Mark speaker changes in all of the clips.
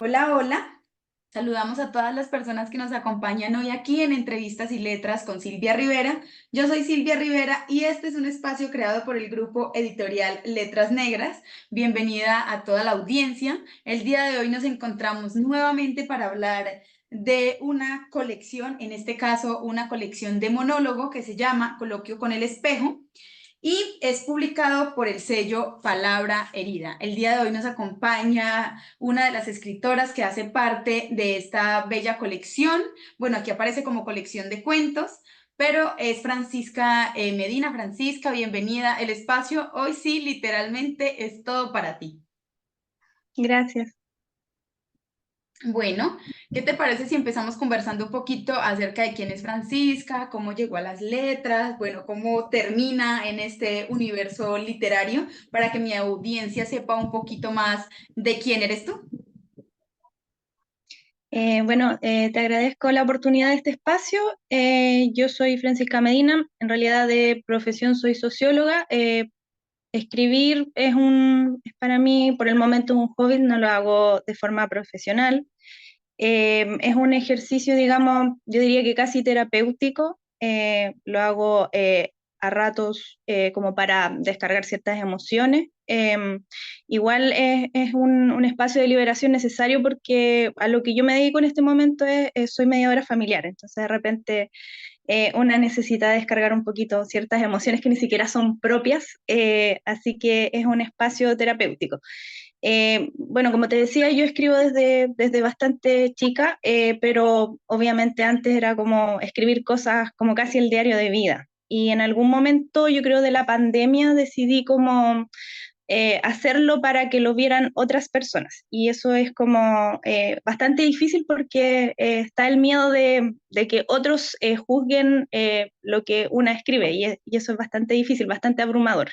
Speaker 1: Hola, hola. Saludamos a todas las personas que nos acompañan hoy aquí en Entrevistas y Letras con Silvia Rivera. Yo soy Silvia Rivera y este es un espacio creado por el grupo editorial Letras Negras. Bienvenida a toda la audiencia. El día de hoy nos encontramos nuevamente para hablar de una colección, en este caso una colección de monólogo que se llama Coloquio con el Espejo y es publicado por el sello Palabra Herida. El día de hoy nos acompaña una de las escritoras que hace parte de esta bella colección. Bueno, aquí aparece como colección de cuentos, pero es Francisca Medina. Francisca, bienvenida. El espacio hoy sí, literalmente es todo para ti.
Speaker 2: Gracias.
Speaker 1: Bueno, ¿qué te parece si empezamos conversando un poquito acerca de quién es Francisca, cómo llegó a las letras, bueno, cómo termina en este universo literario, para que mi audiencia sepa un poquito más de quién eres tú?
Speaker 2: Te agradezco la oportunidad de este espacio. Yo soy Francisca Medina, en realidad de profesión soy socióloga. Escribir es para mí por el momento un hobby, no lo hago de forma profesional. Es un ejercicio, digamos, yo diría que casi terapéutico. Lo hago a ratos como para descargar ciertas emociones. Igual es un espacio de liberación necesario porque a lo que yo me dedico en este momento soy mediadora familiar, entonces de repente una necesita descargar un poquito ciertas emociones que ni siquiera son propias, así que es un espacio terapéutico. Bueno, como te decía, yo escribo desde bastante chica, pero obviamente antes era como escribir cosas como casi el diario de vida. Y en algún momento, yo creo de la pandemia, decidí como hacerlo para que lo vieran otras personas. Y eso es como bastante difícil porque está el miedo de que otros juzguen lo que una escribe y eso es bastante difícil, bastante abrumador.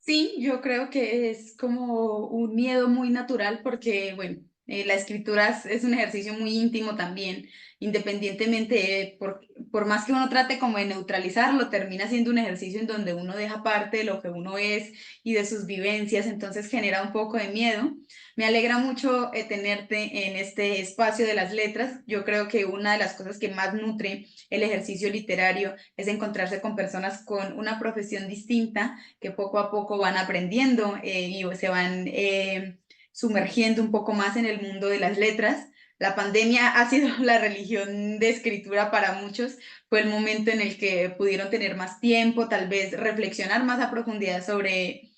Speaker 1: Sí, yo creo que es como un miedo muy natural porque, bueno, la escritura es un ejercicio muy íntimo también, independientemente por más que uno trate como de neutralizarlo, termina siendo un ejercicio en donde uno deja parte de lo que uno es y de sus vivencias, entonces genera un poco de miedo. Me alegra mucho tenerte en este espacio de las letras. Yo creo que una de las cosas que más nutre el ejercicio literario es encontrarse con personas con una profesión distinta que poco a poco van aprendiendo y se van sumergiendo un poco más en el mundo de las letras. La pandemia ha sido la religión de escritura para muchos. Fue el momento en el que pudieron tener más tiempo, tal vez reflexionar más a profundidad sobre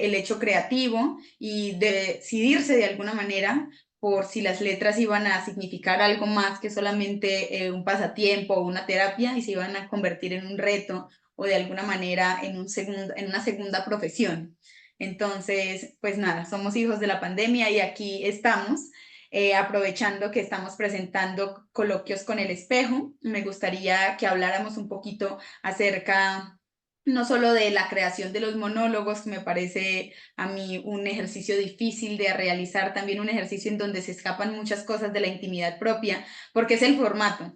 Speaker 1: el hecho creativo y decidirse de alguna manera por si las letras iban a significar algo más que solamente un pasatiempo o una terapia y se iban a convertir en un reto o de alguna manera en una segunda profesión. Entonces, pues nada, somos hijos de la pandemia y aquí estamos, aprovechando que estamos presentando coloquios con el espejo. Me gustaría que habláramos un poquito acerca no solo de la creación de los monólogos, que me parece a mí un ejercicio difícil de realizar, también un ejercicio en donde se escapan muchas cosas de la intimidad propia, porque es el formato.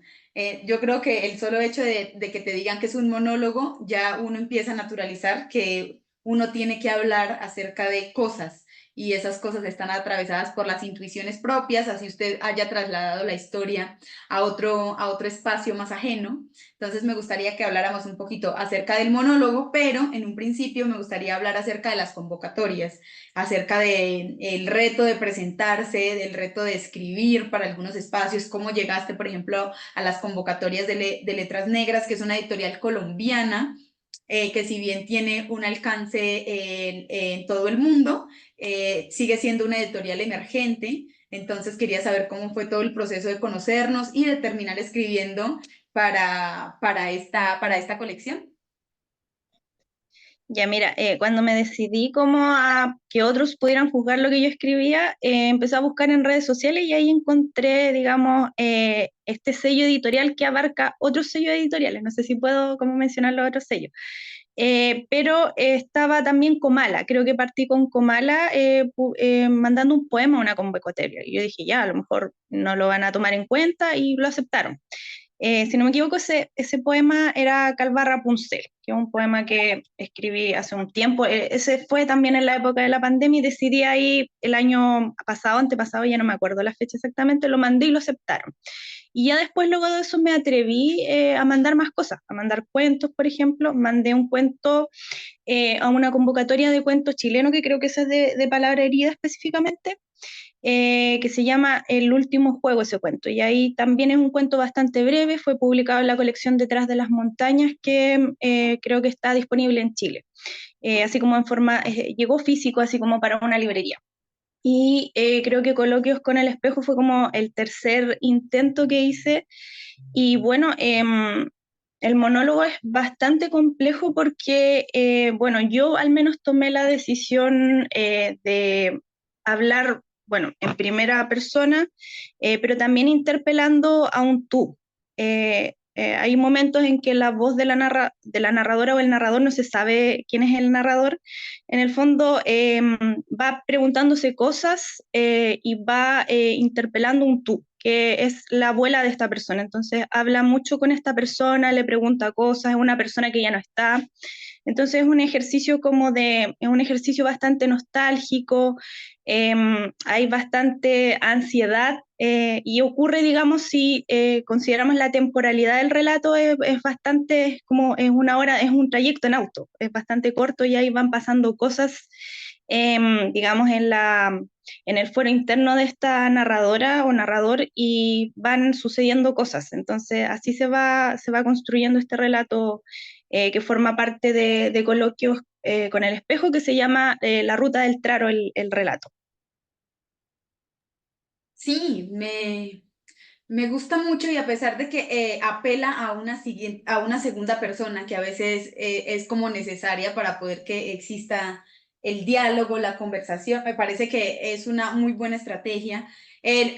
Speaker 1: Yo creo que el solo hecho de que te digan que es un monólogo, ya uno empieza a naturalizar que uno tiene que hablar acerca de cosas y esas cosas están atravesadas por las intuiciones propias, así usted haya trasladado la historia a otro espacio más ajeno. Entonces me gustaría que habláramos un poquito acerca del monólogo, pero en un principio me gustaría hablar acerca de las convocatorias, acerca del reto de presentarse, del reto de escribir para algunos espacios, cómo llegaste, por ejemplo, a las convocatorias de Letras Negras, que es una editorial colombiana, que si bien tiene un alcance en todo el mundo, sigue siendo una editorial emergente. Entonces quería saber cómo fue todo el proceso de conocernos y de terminar escribiendo para esta colección.
Speaker 2: Ya mira, cuando me decidí como a que otros pudieran juzgar lo que yo escribía, empecé a buscar en redes sociales y ahí encontré, digamos, este sello editorial que abarca otros sellos editoriales. No sé si puedo como mencionar los otros sellos. Pero estaba también Comala, creo que partí con Comala mandando un poema a una convocatoria. Y yo dije, ya, a lo mejor no lo van a tomar en cuenta y lo aceptaron. Si no me equivoco, ese poema era Calva Rapunzel, que es un poema que escribí hace un tiempo. Ese fue también en la época de la pandemia y decidí ahí el año pasado, antepasado, ya no me acuerdo la fecha exactamente, lo mandé y lo aceptaron. Y ya después, luego de eso, me atreví a mandar más cosas, a mandar cuentos, por ejemplo. Mandé un cuento a una convocatoria de cuentos chileno, que creo que ese es de Palabra Herida específicamente, que se llama El último juego, ese cuento. Y ahí también es un cuento bastante breve, fue publicado en la colección Detrás de las Montañas, que creo que está disponible en Chile. Así como en forma, llegó físico, así como para una librería. Y creo que Coloquios con el espejo fue como el tercer intento que hice. Y bueno, el monólogo es bastante complejo porque, bueno, yo al menos tomé la decisión de hablar, bueno, en primera persona, pero también interpelando a un tú. Hay momentos en que la voz de de la narradora o el narrador no se sabe quién es el narrador. En el fondo, va preguntándose cosas y va interpelando un tú, que es la abuela de esta persona. Entonces habla mucho con esta persona, le pregunta cosas, es una persona que ya no está. Entonces es un ejercicio es un ejercicio bastante nostálgico, hay bastante ansiedad y ocurre, digamos, si consideramos la temporalidad del relato, es bastante, es como es una hora, es un trayecto en auto, es bastante corto y ahí van pasando cosas, digamos, en el fuero interno de esta narradora o narrador y van sucediendo cosas. Entonces así se va construyendo este relato que forma parte de Coloquios con el espejo, que se llama La Ruta del Traro, el relato.
Speaker 1: Sí, me gusta mucho y a pesar de que apela a una a una segunda persona que a veces es como necesaria para poder que exista el diálogo, la conversación, me parece que es una muy buena estrategia.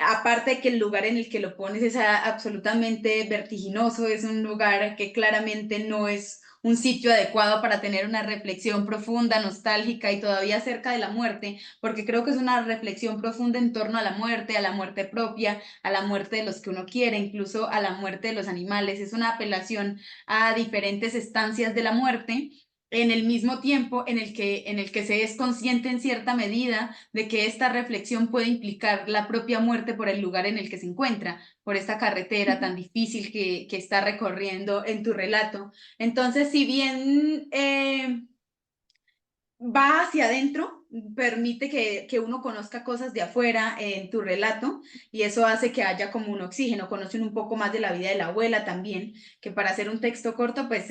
Speaker 1: Aparte de que el lugar en el que lo pones es absolutamente vertiginoso, es un lugar que claramente no es un sitio adecuado para tener una reflexión profunda, nostálgica y todavía cerca de la muerte, porque creo que es una reflexión profunda en torno a la muerte propia, a la muerte de los que uno quiere, incluso a la muerte de los animales. Es una apelación a diferentes estancias de la muerte en el mismo tiempo en el que se es consciente en cierta medida de que esta reflexión puede implicar la propia muerte por el lugar en el que se encuentra, por esta carretera tan difícil que está recorriendo en tu relato. Entonces, si bien va hacia adentro, permite que uno conozca cosas de afuera en tu relato y eso hace que haya como un oxígeno, conocen un poco más de la vida de la abuela también, que para hacer un texto corto, pues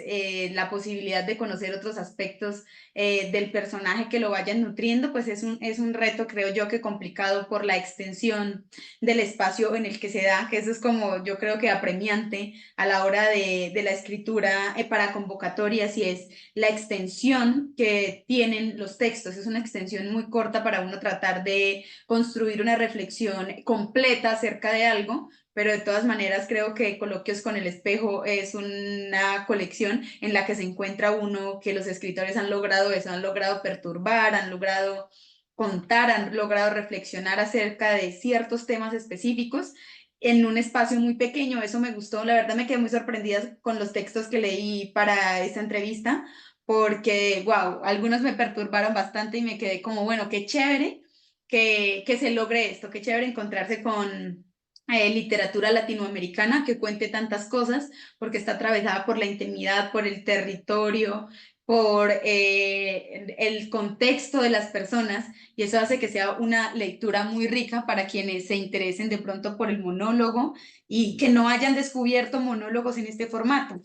Speaker 1: la posibilidad de conocer otros aspectos del personaje que lo vayan nutriendo, pues es un reto, creo yo, que complicado por la extensión del espacio en el que se da, que eso es como yo creo que apremiante a la hora de la escritura para convocatorias y es la extensión que tienen los textos. Es una extensión muy corta para uno tratar de construir una reflexión completa acerca de algo, pero de todas maneras creo que Coloquios con el espejo es una colección en la que se encuentra uno que los escritores han logrado eso, han logrado perturbar, han logrado contar, han logrado reflexionar acerca de ciertos temas específicos en un espacio muy pequeño. Eso me gustó, la verdad me quedé muy sorprendida con los textos que leí para esta entrevista porque, wow, algunos me perturbaron bastante y me quedé como, bueno, qué chévere que se logre esto, qué chévere encontrarse con literatura latinoamericana que cuente tantas cosas, porque está atravesada por la intimidad, por el territorio, por el contexto de las personas, y eso hace que sea una lectura muy rica para quienes se interesen de pronto por el monólogo y que no hayan descubierto monólogos en este formato.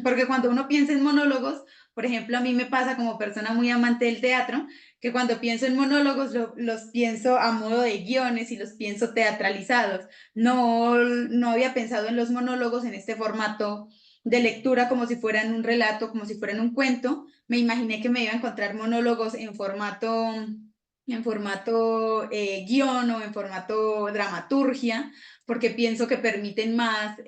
Speaker 1: Porque cuando uno piensa en monólogos, por ejemplo, a mí me pasa como persona muy amante del teatro, que cuando pienso en monólogos los pienso a modo de guiones y los pienso teatralizados. No había pensado en los monólogos en este formato de lectura como si fueran un relato, como si fueran un cuento. Me imaginé que me iba a encontrar monólogos en formato guión o en formato dramaturgia, porque pienso que permiten más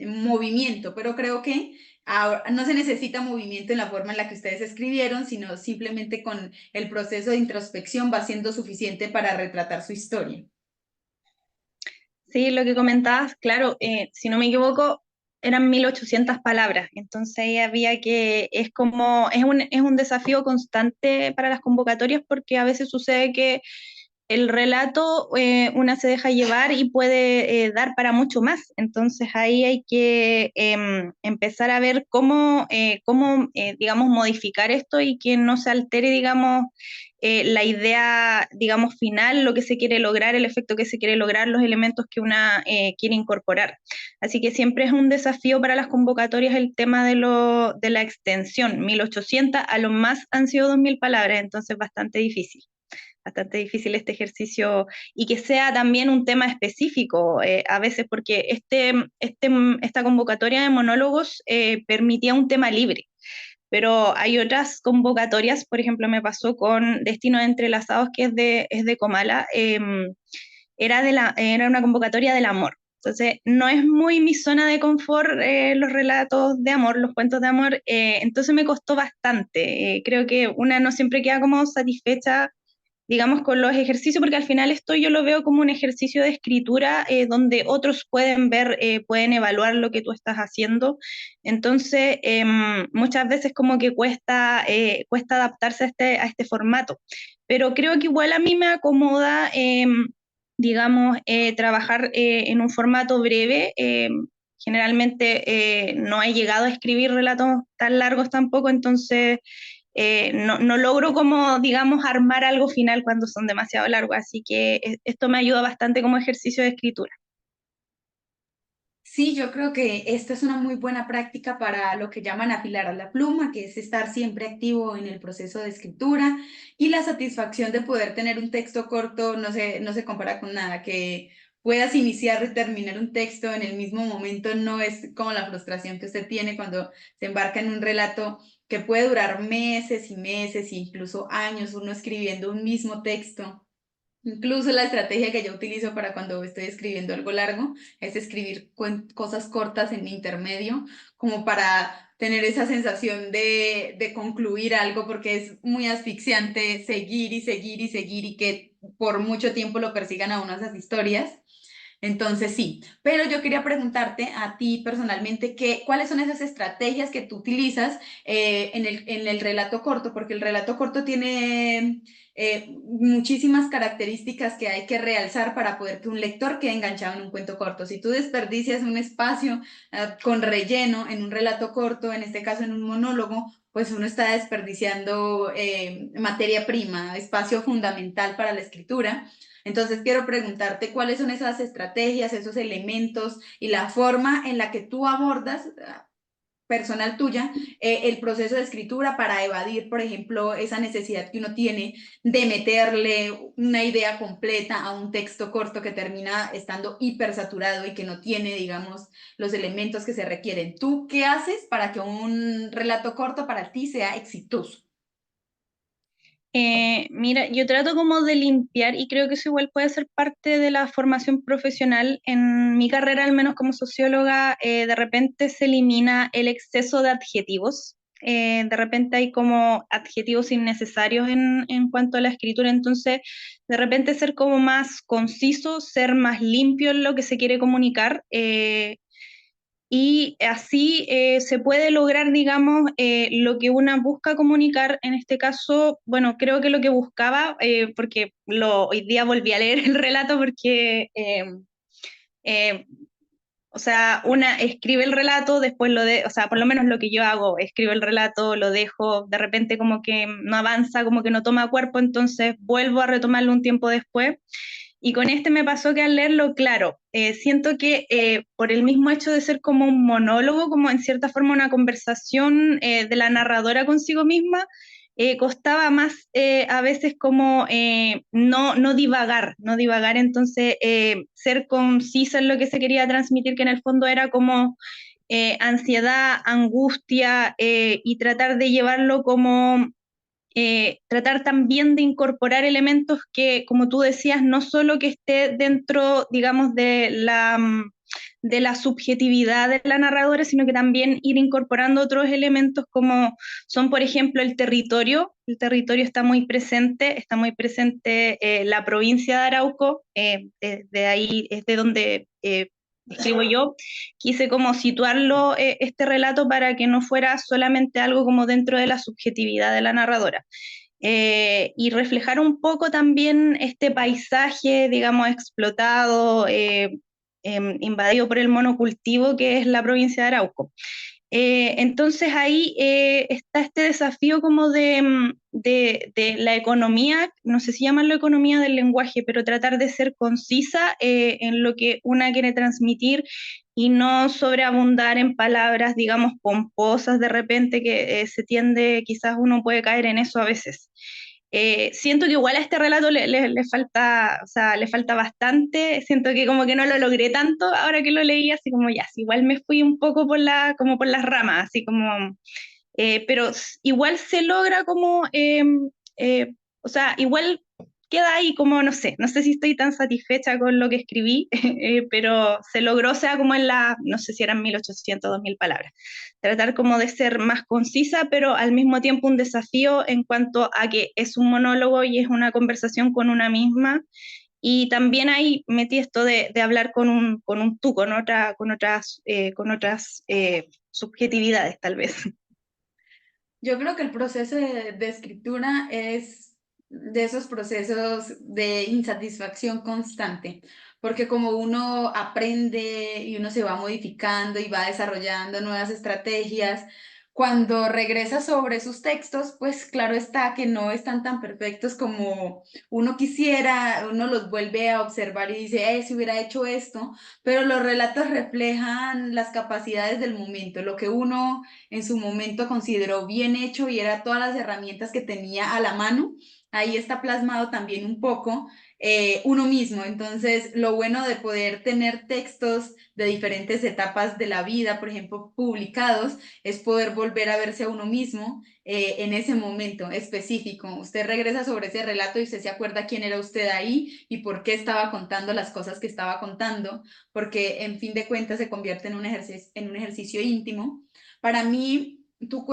Speaker 1: movimiento, pero creo que ahora, no se necesita movimiento en la forma en la que ustedes escribieron, sino simplemente con el proceso de introspección va siendo suficiente para retratar su historia.
Speaker 2: Sí, lo que comentabas, claro, si no me equivoco, eran 1800 palabras, entonces ahí había que, es un desafío constante para las convocatorias porque a veces sucede que el relato una se deja llevar y puede dar para mucho más. Entonces ahí hay que empezar a ver cómo digamos, modificar esto y que no se altere, digamos, la idea, digamos, final, lo que se quiere lograr, el efecto que se quiere lograr, los elementos que una quiere incorporar. Así que siempre es un desafío para las convocatorias el tema de la extensión. 1800 a lo más han sido 2000 palabras, entonces bastante difícil este ejercicio y que sea también un tema específico a veces, porque esta convocatoria de monólogos permitía un tema libre, pero hay otras convocatorias, por ejemplo, me pasó con Destinos Entrelazados, que es de Comala, era una convocatoria del amor. Entonces, no es muy mi zona de confort los relatos de amor, los cuentos de amor, entonces me costó bastante. Creo que una no siempre queda como satisfecha digamos, con los ejercicios, porque al final esto yo lo veo como un ejercicio de escritura donde otros pueden ver, pueden evaluar lo que tú estás haciendo. Entonces, muchas veces como que cuesta adaptarse a este formato. Pero creo que igual a mí me acomoda, digamos, trabajar en un formato breve. Generalmente no he llegado a escribir relatos tan largos tampoco, entonces no logro como, digamos, armar algo final cuando son demasiado largos, así que esto me ayuda bastante como ejercicio de escritura.
Speaker 1: Sí, yo creo que esta es una muy buena práctica para lo que llaman afilar a la pluma, que es estar siempre activo en el proceso de escritura y la satisfacción de poder tener un texto corto no se compara con nada, que puedas iniciar y terminar un texto en el mismo momento no es como la frustración que usted tiene cuando se embarca en un relato que puede durar meses y meses, incluso años, uno escribiendo un mismo texto. Incluso la estrategia que yo utilizo para cuando estoy escribiendo algo largo es escribir cosas cortas en intermedio, como para tener esa sensación de concluir algo, porque es muy asfixiante seguir y seguir y seguir y que por mucho tiempo lo persigan a uno esas historias. Entonces sí, pero yo quería preguntarte a ti personalmente cuáles son esas estrategias que tú utilizas en el relato corto, porque el relato corto tiene muchísimas características que hay que realzar para poder que un lector quede enganchado en un cuento corto. Si tú desperdicias un espacio con relleno en un relato corto, en este caso en un monólogo, pues uno está desperdiciando materia prima, espacio fundamental para la escritura. Entonces quiero preguntarte cuáles son esas estrategias, esos elementos y la forma en la que tú abordas personal tuya el proceso de escritura para evadir, por ejemplo, esa necesidad que uno tiene de meterle una idea completa a un texto corto que termina estando hipersaturado y que no tiene, digamos, los elementos que se requieren. ¿Tú qué haces para que un relato corto para ti sea exitoso?
Speaker 2: Mira, yo trato como de limpiar y creo que eso igual puede ser parte de la formación profesional. En mi carrera, al menos como socióloga, de repente se elimina el exceso de adjetivos. De repente hay como adjetivos innecesarios en cuanto a la escritura, entonces de repente ser como más conciso, ser más limpio en lo que se quiere comunicar. Y así se puede lograr, digamos, lo que una busca comunicar. En este caso, bueno, creo que lo que buscaba, porque hoy día volví a leer el relato porque, eh, o sea, una escribe el relato, después o sea, por lo menos lo que yo hago, escribo el relato, lo dejo, de repente como que no avanza, como que no toma cuerpo, entonces vuelvo a retomarlo un tiempo después. Y con este me pasó que al leerlo, claro, siento que por el mismo hecho de ser como un monólogo, como en cierta forma una conversación de la narradora consigo misma, costaba más a veces como no divagar, no divagar, entonces ser concisa en lo que se quería transmitir, que en el fondo era como ansiedad, angustia y tratar de llevarlo como tratar también de incorporar elementos que, como tú decías, no solo que esté dentro, digamos, de la subjetividad de la narradora, sino que también ir incorporando otros elementos como son, por ejemplo, el territorio. El territorio está muy presente la provincia de Arauco, de ahí es de donde escribo yo, quise como situarlo, este relato, para que no fuera solamente algo como dentro de la subjetividad de la narradora. Y reflejar un poco también este paisaje, digamos, explotado, invadido por el monocultivo que es la provincia de Arauco. Entonces ahí está este desafío como de la economía, no sé si llamarlo economía del lenguaje, pero tratar de ser concisa en lo que una quiere transmitir y no sobreabundar en palabras, digamos, pomposas de repente, que se tiende, quizás uno puede caer en eso a veces. Siento que igual a este relato le falta, o sea, le falta bastante, siento que como que no lo logré tanto ahora que lo leí, así como ya, sí, igual me fui un poco por como por las ramas, así como, pero igual se logra como, eh, o sea, igual queda ahí como, no sé si estoy tan satisfecha con lo que escribí, pero se logró, o sea, como en no sé si eran 1800, 2000 palabras. Tratar como de ser más concisa, pero al mismo tiempo un desafío en cuanto a que es un monólogo y es una conversación con una misma. Y también ahí metí esto de hablar con un tú, con otras subjetividades, tal vez.
Speaker 1: Yo creo que el proceso de escritura es de esos procesos de insatisfacción constante, porque como uno aprende y uno se va modificando y va desarrollando nuevas estrategias, cuando regresa sobre sus textos, pues claro está que no están tan perfectos como uno quisiera, uno los vuelve a observar y dice, si hubiera hecho esto, pero los relatos reflejan las capacidades del momento, lo que uno en su momento consideró bien hecho y era todas las herramientas que tenía a la mano. Ahí está plasmado también un poco uno mismo. Entonces, lo bueno de poder tener textos de diferentes etapas de la vida, por ejemplo, publicados, es poder volver a verse a uno mismo en ese momento específico. Usted regresa sobre ese relato y usted se acuerda quién era usted ahí y por qué estaba contando las cosas que estaba contando, porque en fin de cuentas se convierte en un ejercicio íntimo. Para mí, tu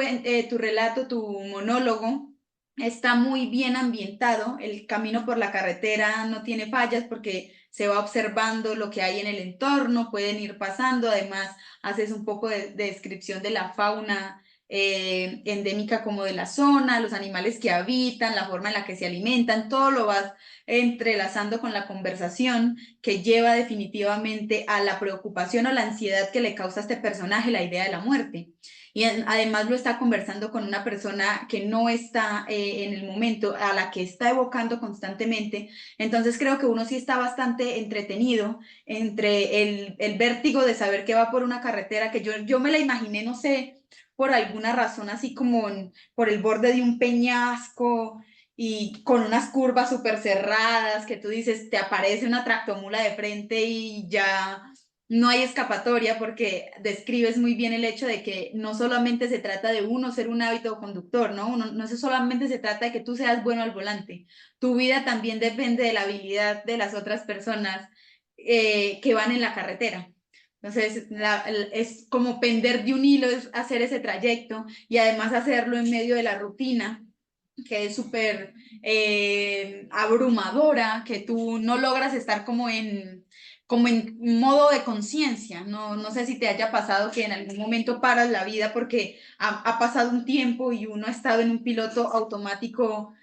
Speaker 1: relato, tu monólogo, está muy bien ambientado. El camino por la carretera no tiene fallas porque se va observando lo que hay en el entorno, pueden ir pasando. Además, haces un poco de descripción de la fauna endémica como de la zona, los animales que habitan, la forma en la que se alimentan, todo lo vas entrelazando con la conversación que lleva definitivamente a la preocupación o la ansiedad que le causa a este personaje la idea de la muerte. Y además lo está conversando con una persona que no está en el momento, a la que está evocando constantemente. Entonces creo que uno sí está bastante entretenido entre el vértigo de saber que va por una carretera que yo me la imaginé, no sé, por alguna razón, así como por el borde de un peñasco y con unas curvas súper cerradas que tú dices, te aparece una tractomula de frente y ya no hay escapatoria porque describes muy bien el hecho de que no solamente se trata de uno ser un hábito conductor, ¿no? No solamente se trata de que tú seas bueno al volante. Tu vida también depende de la habilidad de las otras personas que van en la carretera. Entonces, es como pender de un hilo, es hacer ese trayecto y además hacerlo en medio de la rutina, que es súper abrumadora, que tú no logras estar como en modo de conciencia. No sé si te haya pasado que en algún momento paras la vida porque ha pasado un tiempo y uno ha estado en un piloto automático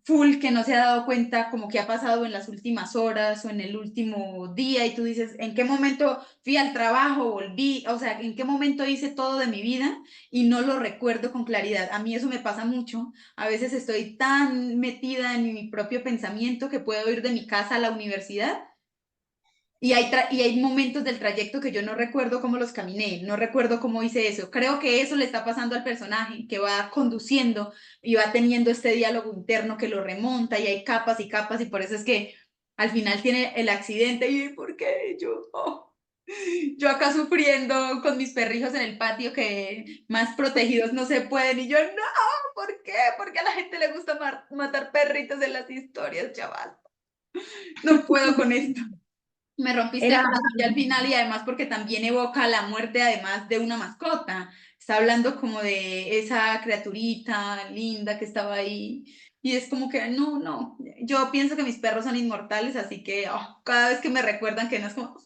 Speaker 1: full que no se ha dado cuenta como que ha pasado en las últimas horas o en el último día y tú dices, ¿en qué momento fui al trabajo, volví? O sea, ¿en qué momento hice todo de mi vida y no lo recuerdo con claridad? A mí eso me pasa mucho. A veces estoy tan metida en mi propio pensamiento que puedo ir de mi casa a la universidad y hay momentos del trayecto que yo no recuerdo cómo los caminé, no recuerdo cómo hice eso. Creo que eso le está pasando al personaje que va conduciendo y va teniendo este diálogo interno que lo remonta y hay capas y capas y por eso es que al final tiene el accidente y ¿por qué yo? Yo acá sufriendo con mis perrijos en el patio que más protegidos no se pueden y yo no, ¿por qué? Porque a la gente le gusta matar perritos en las historias, chaval. No puedo con esto. Me rompiste el
Speaker 2: Era,
Speaker 1: corazón ya al final y además porque también evoca la muerte además de una mascota. Está hablando como de esa criaturita linda que estaba ahí y es como que no. Yo pienso que mis perros son inmortales, así que cada vez que me recuerdan que no es como,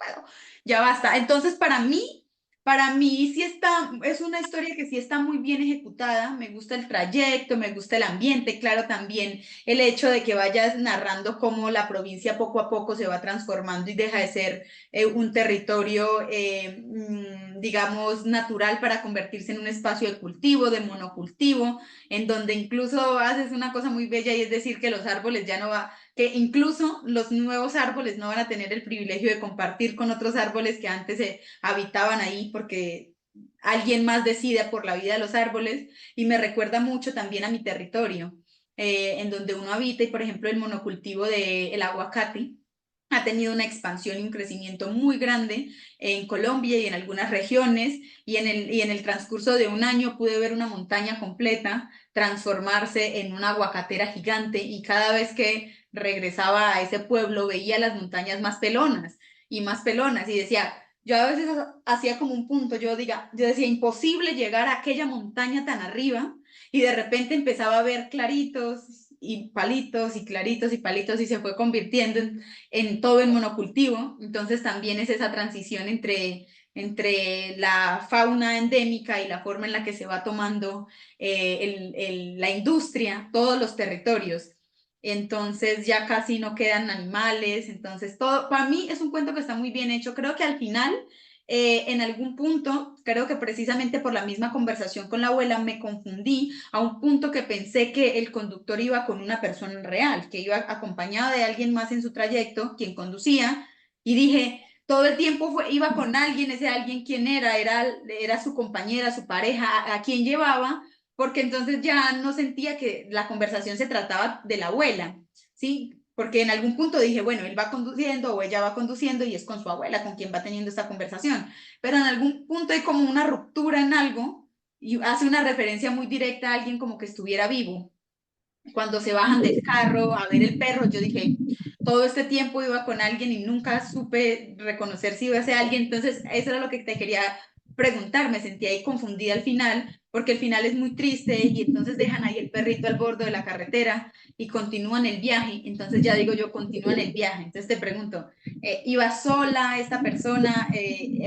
Speaker 1: puedo, ya basta. Entonces, para mí sí está, es una historia que sí está muy bien ejecutada, me gusta el trayecto, me gusta el ambiente, claro, también el hecho de que vayas narrando cómo la provincia poco a poco se va transformando y deja de ser un territorio, digamos, natural para convertirse en un espacio de cultivo, de monocultivo, en donde incluso haces una cosa muy bella y es decir que los árboles ya no va, que incluso los nuevos árboles no van a tener el privilegio de compartir con otros árboles que antes se habitaban ahí porque alguien más decide por la vida de los árboles y me recuerda mucho también a mi territorio, en donde uno habita y por ejemplo el monocultivo del aguacate ha tenido una expansión y un crecimiento muy grande en Colombia y en algunas regiones y en el transcurso de un año pude ver una montaña completa transformarse en una aguacatera gigante y cada vez que regresaba a ese pueblo veía las montañas más pelonas y decía, yo a veces hacía como un punto, yo decía, imposible llegar a aquella montaña tan arriba y de repente empezaba a ver claritos y palitos y claritos y palitos y se fue convirtiendo en todo el monocultivo. Entonces también es esa transición entre la fauna endémica y la forma en la que se va tomando la industria, todos los territorios. Entonces ya casi no quedan animales, entonces todo, para mí es un cuento que está muy bien hecho. Creo que al final, en algún punto, creo que precisamente por la misma conversación con la abuela, me confundí a un punto que pensé que el conductor iba con una persona real, que iba acompañado de alguien más en su trayecto, quien conducía, y dije, todo el tiempo iba con alguien, ese alguien quién era su compañera, su pareja, a quien llevaba, porque entonces ya no sentía que la conversación se trataba de la abuela, ¿sí? Porque en algún punto dije, bueno, él va conduciendo o ella va conduciendo y es con su abuela con quien va teniendo esta conversación, pero en algún punto hay como una ruptura en algo y hace una referencia muy directa a alguien como que estuviera vivo. Cuando se bajan del carro a ver el perro, yo dije, todo este tiempo iba con alguien y nunca supe reconocer si iba a ser alguien, entonces eso era lo que te quería preguntar, me sentí ahí confundida al final, porque el final es muy triste y entonces dejan ahí el perrito al borde de la carretera y continúan el viaje, entonces ya digo yo, continúan el viaje, entonces te pregunto, ¿iba sola esta persona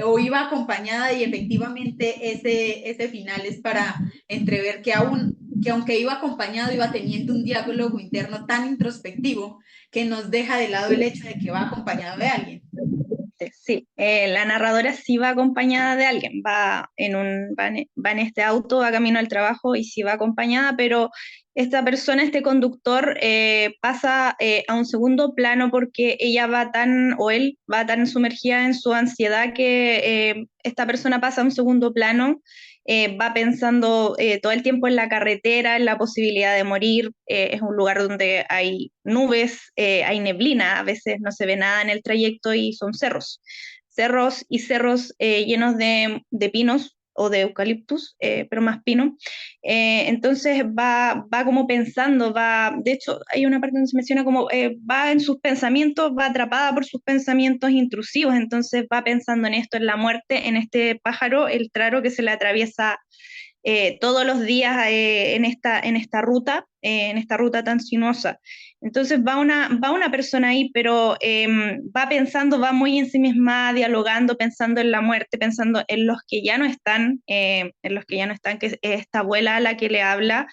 Speaker 1: o iba acompañada y efectivamente ese final es para entrever que aunque iba acompañado, iba teniendo un diálogo interno tan introspectivo que nos deja de lado el hecho de que va acompañado de alguien?
Speaker 2: Sí, la narradora sí va acompañada de alguien, va en este auto, va camino al trabajo y sí va acompañada, pero esta persona, este conductor, pasa a un segundo plano porque ella va tan, o él va tan sumergida en su ansiedad que esta persona pasa a un segundo plano, va pensando todo el tiempo en la carretera, en la posibilidad de morir, es un lugar donde hay nubes, hay neblina, a veces no se ve nada en el trayecto y son cerros y cerros llenos de pinos o de eucaliptus, pero más pino. Entonces va como pensando, de hecho hay una parte donde se menciona como va en sus pensamientos, va atrapada por sus pensamientos intrusivos, entonces va pensando en esto, en la muerte, en este pájaro, el traro que se le atraviesa todos los días en esta ruta tan sinuosa. Entonces va una persona ahí, pero va pensando, va muy ensimismada, dialogando, pensando en la muerte, pensando en los que ya no están, que es esta abuela a la que le habla,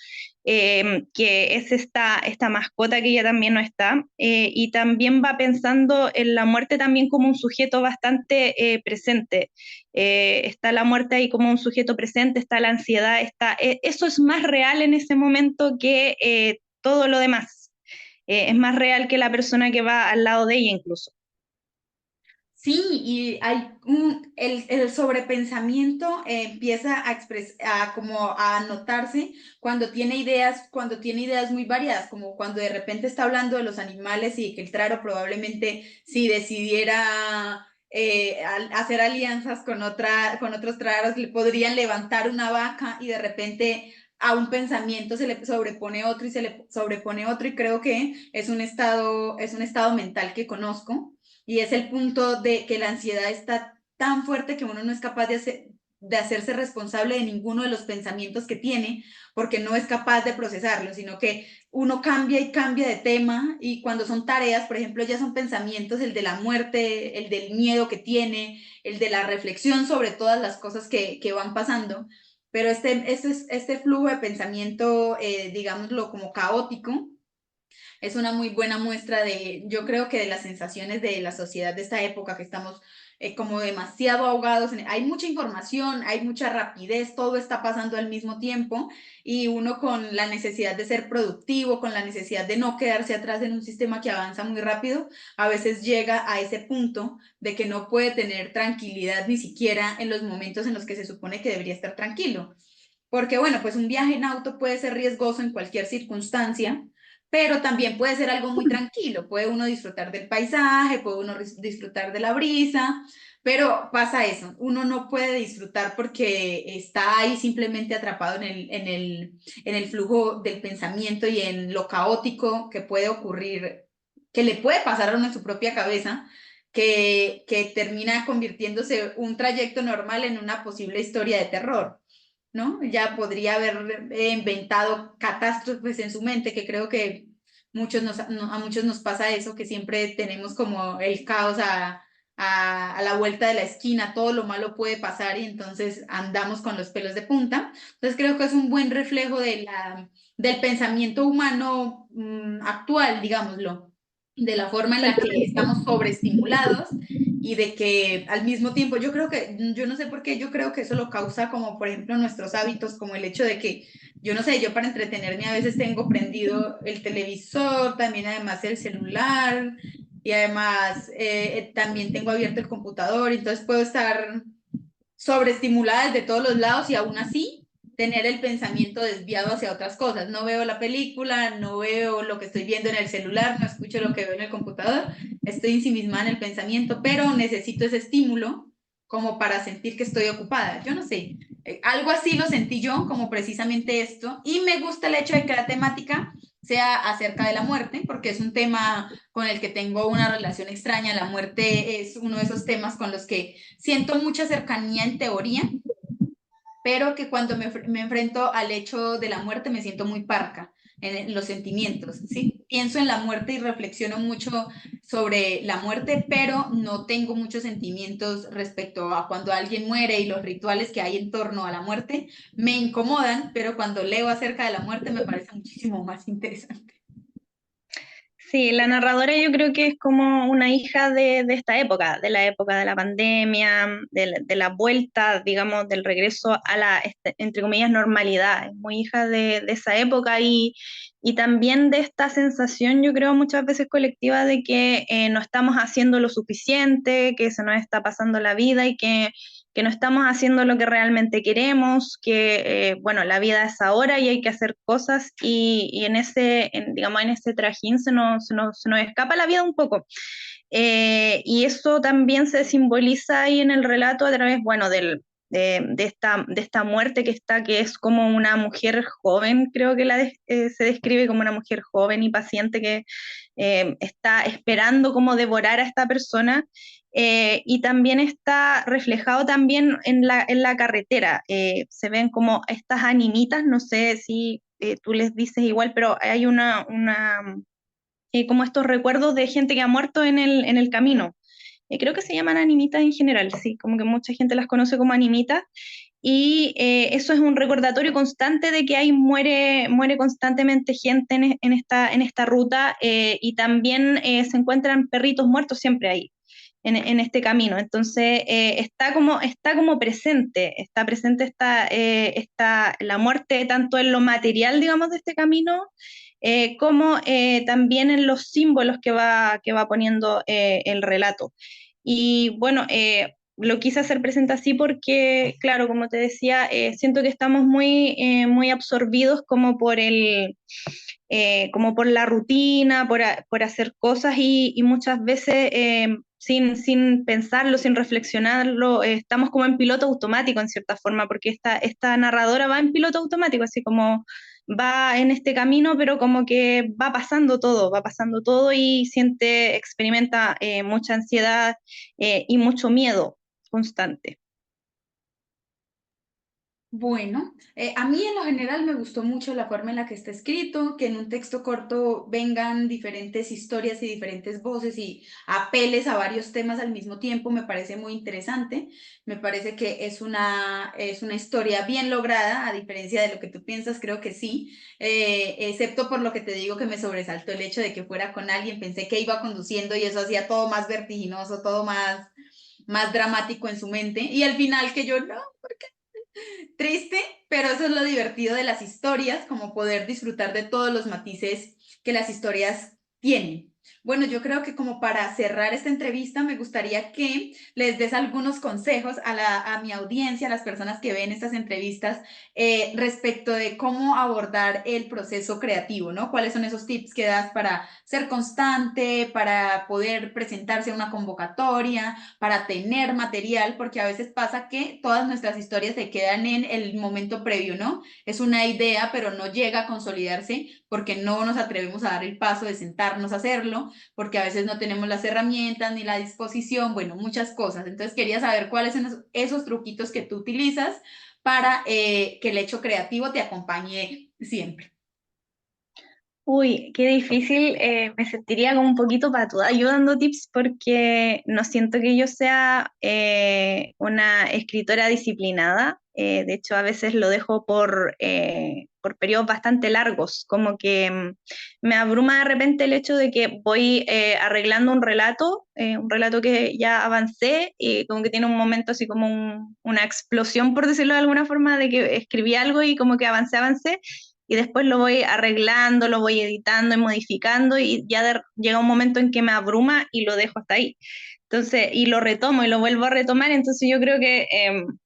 Speaker 2: que es esta mascota que ya también no está, y también va pensando en la muerte también como un sujeto bastante presente. Está la muerte ahí como un sujeto presente, está la ansiedad, eso es más real en ese momento que todo lo demás. Es más real que la persona que va al lado de ella incluso.
Speaker 1: Sí, y el sobrepensamiento empieza a como a notarse cuando tiene ideas muy variadas, como cuando de repente está hablando de los animales y que el traro probablemente si decidiera hacer alianzas con otros traros, le podrían levantar una vaca y de repente a un pensamiento se le sobrepone otro y se le sobrepone otro y creo que es un estado mental que conozco y es el punto de que la ansiedad está tan fuerte que uno no es capaz de hacerse responsable de ninguno de los pensamientos que tiene, porque no es capaz de procesarlo, sino que uno cambia y cambia de tema y cuando son tareas, por ejemplo, ya son pensamientos, el de la muerte, el del miedo que tiene, el de la reflexión sobre todas las cosas que van pasando. Pero este flujo de pensamiento, digámoslo como caótico, es una muy buena muestra de, yo creo que de las sensaciones de la sociedad de esta época, que estamos como demasiado ahogados. Hay mucha información, hay mucha rapidez, todo está pasando al mismo tiempo y uno con la necesidad de ser productivo, con la necesidad de no quedarse atrás en un sistema que avanza muy rápido, a veces llega a ese punto de que no puede tener tranquilidad ni siquiera en los momentos en los que se supone que debería estar tranquilo. Porque bueno, pues un viaje en auto puede ser riesgoso en cualquier circunstancia, pero también puede ser algo muy tranquilo. Puede uno disfrutar del paisaje, puede uno disfrutar de la brisa, pero pasa eso, uno no puede disfrutar porque está ahí simplemente atrapado en el flujo del pensamiento y en lo caótico que puede ocurrir, que le puede pasar a uno en su propia cabeza, que termina convirtiéndose un trayecto normal en una posible historia de terror. ¿No? Ya podría haber inventado catástrofes en su mente, que creo que a muchos nos pasa eso, que siempre tenemos como el caos a la vuelta de la esquina, todo lo malo puede pasar y entonces andamos con los pelos de punta. Entonces creo que es un buen reflejo del pensamiento humano actual, digámoslo, de la forma en la que estamos sobreestimulados y de que al mismo tiempo, yo creo que, yo no sé por qué, yo creo que eso lo causa como por ejemplo nuestros hábitos, como el hecho de que, yo no sé, yo para entretenerme a veces tengo prendido el televisor, también además el celular y además también tengo abierto el computador, entonces puedo estar sobreestimulada desde todos los lados y aún así tener el pensamiento desviado hacia otras cosas. No veo la película, no veo lo que estoy viendo en el celular, no escucho lo que veo en el computador, estoy ensimismada en el pensamiento, pero necesito ese estímulo como para sentir que estoy ocupada. Yo no sé, algo así lo sentí yo, como precisamente esto, y me gusta el hecho de que la temática sea acerca de la muerte, porque es un tema con el que tengo una relación extraña. La muerte es uno de esos temas con los que siento mucha cercanía en teoría, pero que cuando me enfrento al hecho de la muerte me siento muy parca en los sentimientos, ¿sí? Pienso en la muerte y reflexiono mucho sobre la muerte, pero no tengo muchos sentimientos respecto a cuando alguien muere y los rituales que hay en torno a la muerte me incomodan, pero cuando leo acerca de la muerte me parece muchísimo más interesante.
Speaker 2: Sí, la narradora yo creo que es como una hija de esta época, de la época de la pandemia, de la vuelta, digamos, del regreso a la, entre comillas, normalidad. Es muy hija de esa época y también de esta sensación, yo creo, muchas veces colectiva de que no estamos haciendo lo suficiente, que se nos está pasando la vida y que no estamos haciendo lo que realmente queremos, que bueno, la vida es ahora y hay que hacer cosas y en ese, digamos, en ese trajín se nos escapa la vida un poco. Y eso también se simboliza ahí en el relato a través, bueno, de esta muerte que está, que es como una mujer joven, creo que se describe como una mujer joven y paciente que está esperando como devorar a esta persona. Y también está reflejado también en la carretera. Se ven como estas animitas, no sé si tú les dices igual, pero hay como estos recuerdos de gente que ha muerto en el camino. Creo que se llaman animitas en general, sí, como que mucha gente las conoce como animitas, y eso es un recordatorio constante de que ahí muere constantemente gente en esta ruta, y también se encuentran perritos muertos siempre ahí, en este camino. Entonces, está como presente, está la muerte tanto en lo material, digamos, de este camino, como también en los símbolos que va poniendo el relato. Y bueno, lo quise hacer presente así porque, claro, como te decía, siento que estamos muy absorbidos como como por la rutina, por hacer cosas y muchas veces sin pensarlo, sin reflexionarlo, estamos como en piloto automático en cierta forma, porque esta narradora va en piloto automático, así como va en este camino, pero como que va pasando todo y experimenta mucha ansiedad y mucho miedo constante.
Speaker 1: Bueno, a mí en lo general me gustó mucho la forma en la que está escrito, que en un texto corto vengan diferentes historias y diferentes voces y apeles a varios temas al mismo tiempo, me parece muy interesante. Me parece que es una historia bien lograda, a diferencia de lo que tú piensas, creo que sí, excepto por lo que te digo que me sobresaltó el hecho de que fuera con alguien, pensé que iba conduciendo y eso hacía todo más vertiginoso, todo más dramático en su mente y al final que yo no. Triste, pero eso es lo divertido de las historias, como poder disfrutar de todos los matices que las historias tienen. Bueno, yo creo que como para cerrar esta entrevista, me gustaría que les des algunos consejos a mi audiencia, a las personas que ven estas entrevistas, respecto de cómo abordar el proceso creativo, ¿no? ¿Cuáles son esos tips que das para ser constante, para poder presentarse a una convocatoria, para tener material, porque a veces pasa que todas nuestras historias se quedan en el momento previo, ¿no? Es una idea, pero no llega a consolidarse porque no nos atrevemos a dar el paso de sentarnos a hacerlo, porque a veces no tenemos las herramientas ni la disposición, bueno, muchas cosas. Entonces quería saber cuáles son esos truquitos que tú utilizas para que el hecho creativo te acompañe siempre.
Speaker 2: Uy, qué difícil. Me sentiría como un poquito patuda yo dando tips porque no siento que yo sea una escritora disciplinada. De hecho, a veces lo dejo por periodos bastante largos. Como que me abruma de repente el hecho de que voy arreglando un relato que ya avancé y como que tiene un momento así como una explosión, por decirlo de alguna forma, de que escribí algo y como que avancé y después lo voy arreglando, lo voy editando y modificando y ya llega un momento en que me abruma y lo dejo hasta ahí. Entonces, y lo retomo y lo vuelvo a retomar, entonces yo creo que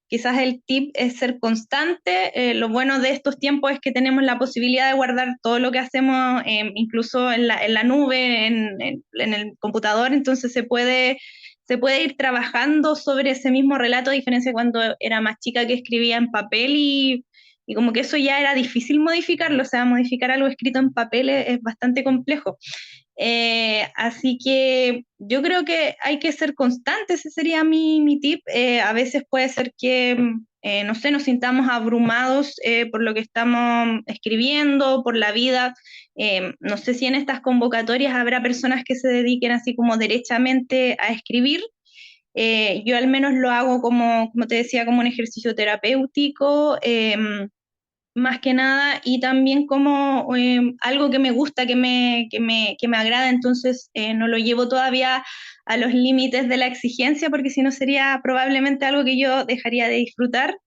Speaker 2: quizás el tip es ser constante. Lo bueno de estos tiempos es que tenemos la posibilidad de guardar todo lo que hacemos, incluso en la nube, en el computador, entonces se puede ir trabajando sobre ese mismo relato, a diferencia de cuando era más chica que escribía en papel y como que eso ya era difícil modificarlo, o sea, modificar algo escrito en papel es bastante complejo. Así que yo creo que hay que ser constante, ese sería mi tip. A veces puede ser que, no sé, nos sintamos abrumados por lo que estamos escribiendo, por la vida. No sé si en estas convocatorias habrá personas que se dediquen así como derechamente a escribir. Yo al menos lo hago como te decía, como un ejercicio terapéutico. Más que nada, y también como algo que me gusta, que me agrada, entonces no lo llevo todavía a los límites de la exigencia, porque si no sería probablemente algo que yo dejaría de disfrutar,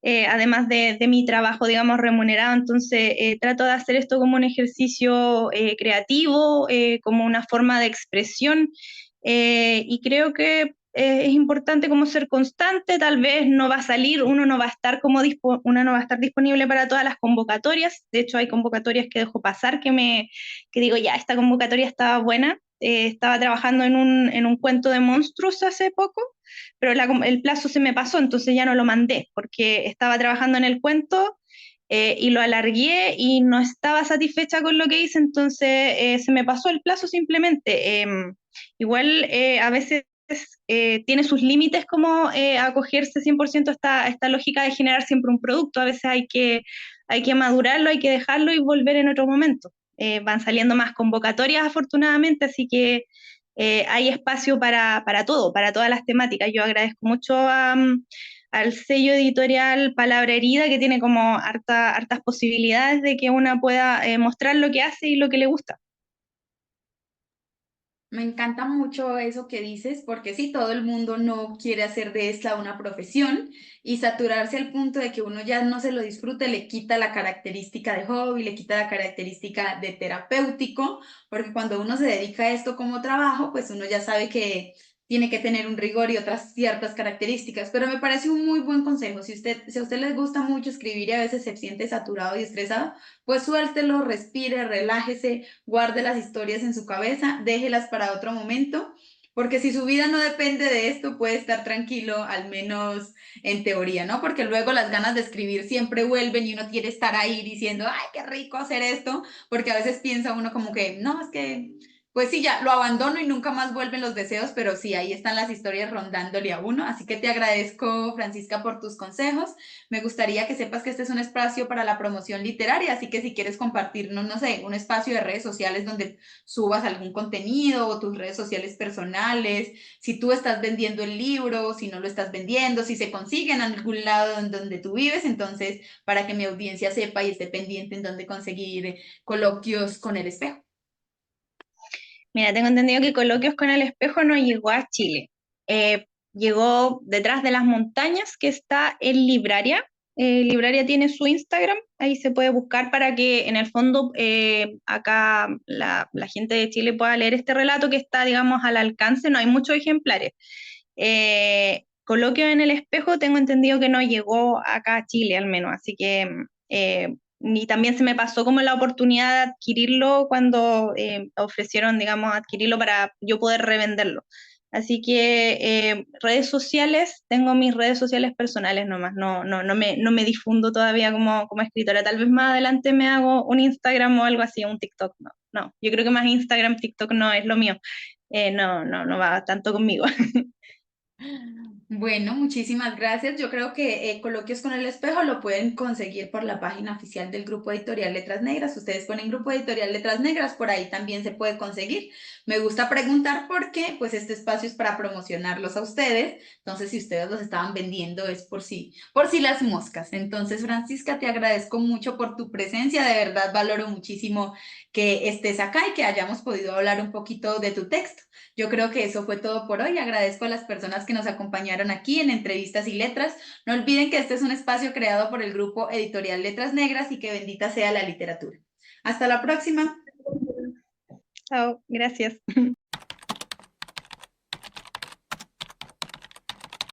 Speaker 2: además de mi trabajo, digamos, remunerado, entonces trato de hacer esto como un ejercicio creativo, como una forma de expresión, y creo que es importante como ser constante, tal vez no va a salir, uno no va a estar uno no va a estar disponible para todas las convocatorias, de hecho hay convocatorias que dejo pasar que digo, ya, esta convocatoria estaba buena, estaba trabajando en un cuento de monstruos hace poco, pero el plazo se me pasó, entonces ya no lo mandé, porque estaba trabajando en el cuento y lo alargué y no estaba satisfecha con lo que hice, entonces se me pasó el plazo simplemente. Igual a veces tiene sus límites como acogerse 100% a esta lógica de generar siempre un producto. A veces hay que madurarlo, hay que dejarlo y volver en otro momento. Van saliendo más convocatorias afortunadamente, así que hay espacio para todo, para todas las temáticas. Yo agradezco mucho al sello editorial Palabra Herida, que tiene como hartas posibilidades de que una pueda mostrar lo que hace y lo que le gusta.
Speaker 1: Me encanta mucho eso que dices, porque sí, todo el mundo no quiere hacer de esta una profesión y saturarse al punto de que uno ya no se lo disfrute, le quita la característica de hobby, le quita la característica de terapéutico, porque cuando uno se dedica a esto como trabajo, pues uno ya sabe que tiene que tener un rigor y otras ciertas características, pero me parece un muy buen consejo. Si a usted les gusta mucho escribir y a veces se siente saturado y estresado, pues suéltelo, respire, relájese, guarde las historias en su cabeza, déjelas para otro momento, porque si su vida no depende de esto, puede estar tranquilo, al menos en teoría, ¿no? Porque luego las ganas de escribir siempre vuelven y uno quiere estar ahí diciendo, ay, qué rico hacer esto, porque a veces piensa uno como que, no, es que pues sí, ya lo abandono y nunca más vuelven los deseos, pero sí, ahí están las historias rondándole a uno. Así que te agradezco, Francisca, por tus consejos. Me gustaría que sepas que este es un espacio para la promoción literaria, así que si quieres compartirnos, no sé, un espacio de redes sociales donde subas algún contenido o tus redes sociales personales, si tú estás vendiendo el libro, si no lo estás vendiendo, si se consigue en algún lado en donde tú vives, entonces para que mi audiencia sepa y esté pendiente en dónde conseguir coloquios con el espejo.
Speaker 2: Mira, tengo entendido que Coloquios con el Espejo no llegó a Chile. Llegó detrás de las montañas, que está en Libraria. Libraria tiene su Instagram, ahí se puede buscar para que en el fondo acá la gente de Chile pueda leer este relato que está, digamos, al alcance, no hay muchos ejemplares. Coloquio en el Espejo, tengo entendido que no llegó acá a Chile al menos, así que y también se me pasó como la oportunidad de adquirirlo cuando ofrecieron, digamos, adquirirlo para yo poder revenderlo. Así que redes sociales, tengo mis redes sociales personales nomás, no me difundo todavía como escritora. Tal vez más adelante me hago un Instagram o algo así, un TikTok, no, yo creo que más Instagram, TikTok no es lo mío. No va tanto conmigo.
Speaker 1: Bueno, muchísimas gracias. Yo creo que Coloquios con el Espejo lo pueden conseguir por la página oficial del Grupo Editorial Letras Negras. Ustedes ponen Grupo Editorial Letras Negras, por ahí también se puede conseguir. Me gusta preguntar por qué, pues este espacio es para promocionarlos a ustedes. Entonces, si ustedes los estaban vendiendo es por si las moscas. Entonces, Francisca, te agradezco mucho por tu presencia. De verdad, valoro muchísimo que estés acá y que hayamos podido hablar un poquito de tu texto. Yo creo que eso fue todo por hoy. Agradezco a las personas que nos acompañaron aquí en Entrevistas y Letras. No olviden que este es un espacio creado por el grupo editorial Letras Negras y que bendita sea la literatura. Hasta la próxima.
Speaker 2: Chao, gracias.